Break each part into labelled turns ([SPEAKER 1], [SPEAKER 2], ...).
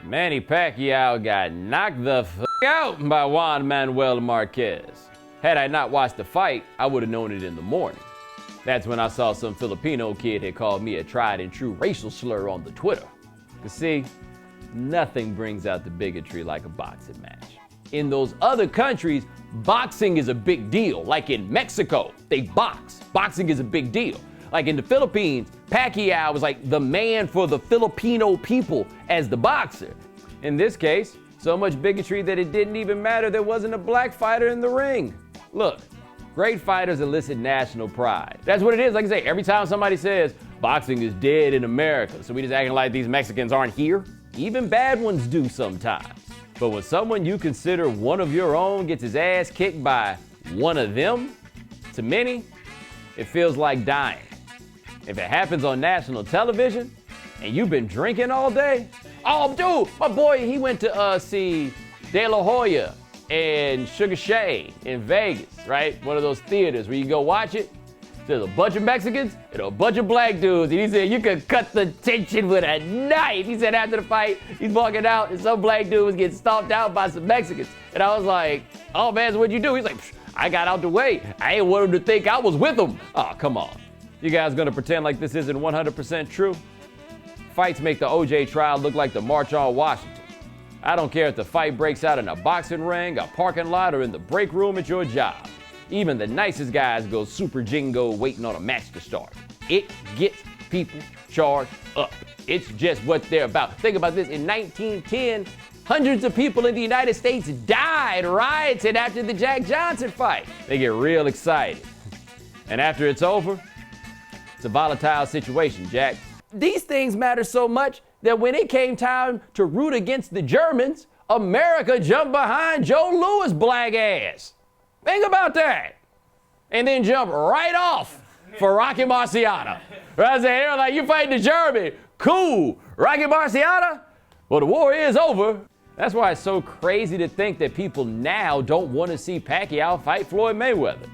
[SPEAKER 1] Manny Pacquiao got knocked the f*** out by Juan Manuel Marquez. Had I not watched the fight, I would have known it in the morning. That's when I saw some Filipino kid had called me a tried and true racial slur on the Twitter. Cause see, nothing brings out the bigotry like a boxing match. In those other countries, boxing is a big deal. Like in Mexico, they box. Boxing is a big deal. Like in the Philippines, Pacquiao was like the man for the Filipino people as the boxer. In this case, so much bigotry that it didn't even matter there wasn't a black fighter in the ring. Look, great fighters elicit national pride. That's what it is. Like I say, every time somebody says boxing is dead in America, so we just acting like these Mexicans aren't here. Even bad ones do sometimes. But when someone you consider one of your own gets his ass kicked by one of them, to many, it feels like dying. If it happens on national television and you've been drinking all day, oh, dude, my boy, he went to see De La Hoya and Sugar Shane in Vegas, right? One of those theaters where you go watch it. There's a bunch of Mexicans and a bunch of black dudes. And he said, you could cut the tension with a knife. He said after the fight, he's walking out and some black dude was getting stomped out by some Mexicans. And I was like, oh man, so what'd you do? He's like, I got out the way. I ain't want him to think I was with him. Oh, come on. You guys gonna pretend like this isn't 100% true? Fights make the OJ trial look like the March on Washington. I don't care if the fight breaks out in a boxing ring, a parking lot, or in the break room at your job. Even the nicest guys go super jingo waiting on a match to start. It gets people charged up. It's just what they're about. Think about this, in 1910, hundreds of people in the United States died rioting after the Jack Johnson fight. They get real excited. And after it's over, it's a volatile situation, Jack. These things matter so much that when it came time to root against the Germans, America jumped behind Joe Louis' black ass. Think about that. And then jump right off for Rocky Marciano. Right? They were like, you fighting the German. Cool. Rocky Marciano? Well, the war is over. That's why it's so crazy to think that people now don't want to see Pacquiao fight Floyd Mayweather.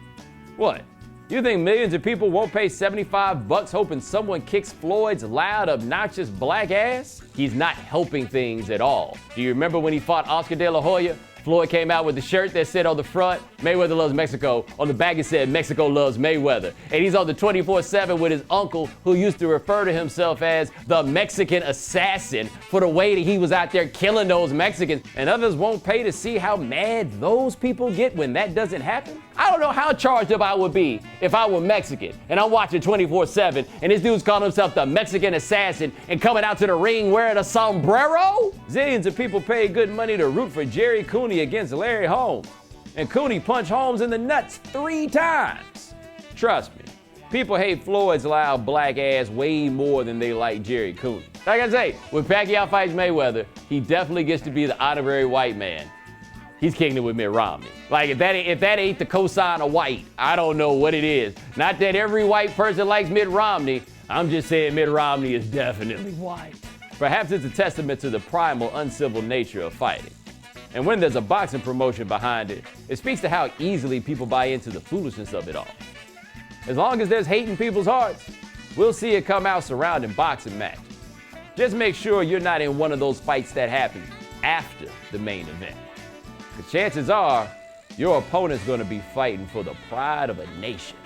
[SPEAKER 1] What? You think millions of people won't pay $75 hoping someone kicks Floyd's loud, obnoxious black ass? He's not helping things at all. Do you remember when he fought Oscar De La Hoya? Floyd came out with the shirt that said on the front, Mayweather loves Mexico. On the back it said, Mexico loves Mayweather. And he's on the 24/7 with his uncle who used to refer to himself as the Mexican assassin for the way that he was out there killing those Mexicans. And others won't pay to see how mad those people get when that doesn't happen. I don't know how charged up I would be if I were Mexican and I'm watching 24/7 and this dude's calling himself the Mexican assassin and coming out to the ring wearing a sombrero. Zillions of people pay good money to root for Jerry Cooney against Larry Holmes. And Cooney punched Holmes in the nuts 3 times. Trust me, people hate Floyd's loud black ass way more than they like Jerry Cooney. Like I say, when Pacquiao fights Mayweather, he definitely gets to be the honorary white man. He's kicking it with Mitt Romney. Like if that ain't the cosign of white, I don't know what it is. Not that every white person likes Mitt Romney. I'm just saying Mitt Romney is definitely white. Perhaps it's a testament to the primal, uncivil nature of fighting. And when there's a boxing promotion behind it, it speaks to how easily people buy into the foolishness of it all. As long as there's hate in people's hearts, we'll see it come out surrounding boxing matches. Just make sure you're not in one of those fights that happen after the main event. The chances are your opponent's going to be fighting for the pride of a nation.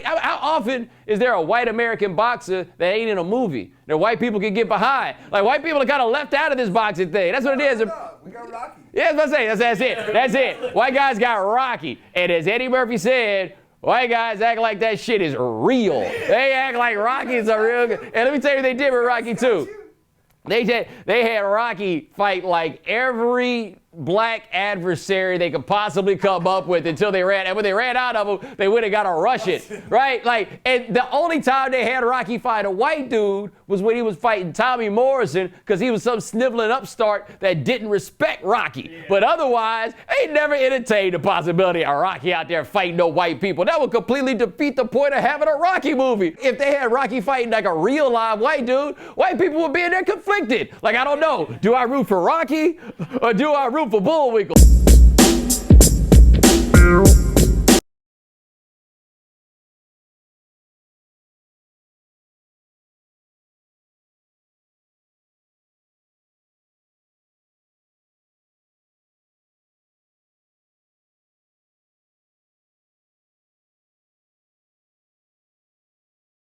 [SPEAKER 1] How often is there a white American boxer that ain't in a movie that white people can get behind? Like white people are kind of left out of this boxing thing. That's what it is.
[SPEAKER 2] We got Rocky.
[SPEAKER 1] Yeah, that's what I'm saying. That's it. White guys got Rocky. And as Eddie Murphy said, white guys act like that shit is real. They act like Rocky's a real good. And let me tell you what they did with Rocky too. They had Rocky fight like every black adversary they could possibly come up with until they ran. And when they ran out of them, they went and got a Russian, right? Like, and the only time they had Rocky fight a white dude was when he was fighting Tommy Morrison because he was some sniveling upstart that didn't respect Rocky. Yeah. But otherwise, they never entertained the possibility of Rocky out there fighting no white people. That would completely defeat the point of having a Rocky movie. If they had Rocky fighting like a real live white dude, white people would be in there conflicted. Like, I don't know, do I root for Rocky or do I root for Bullwinkle?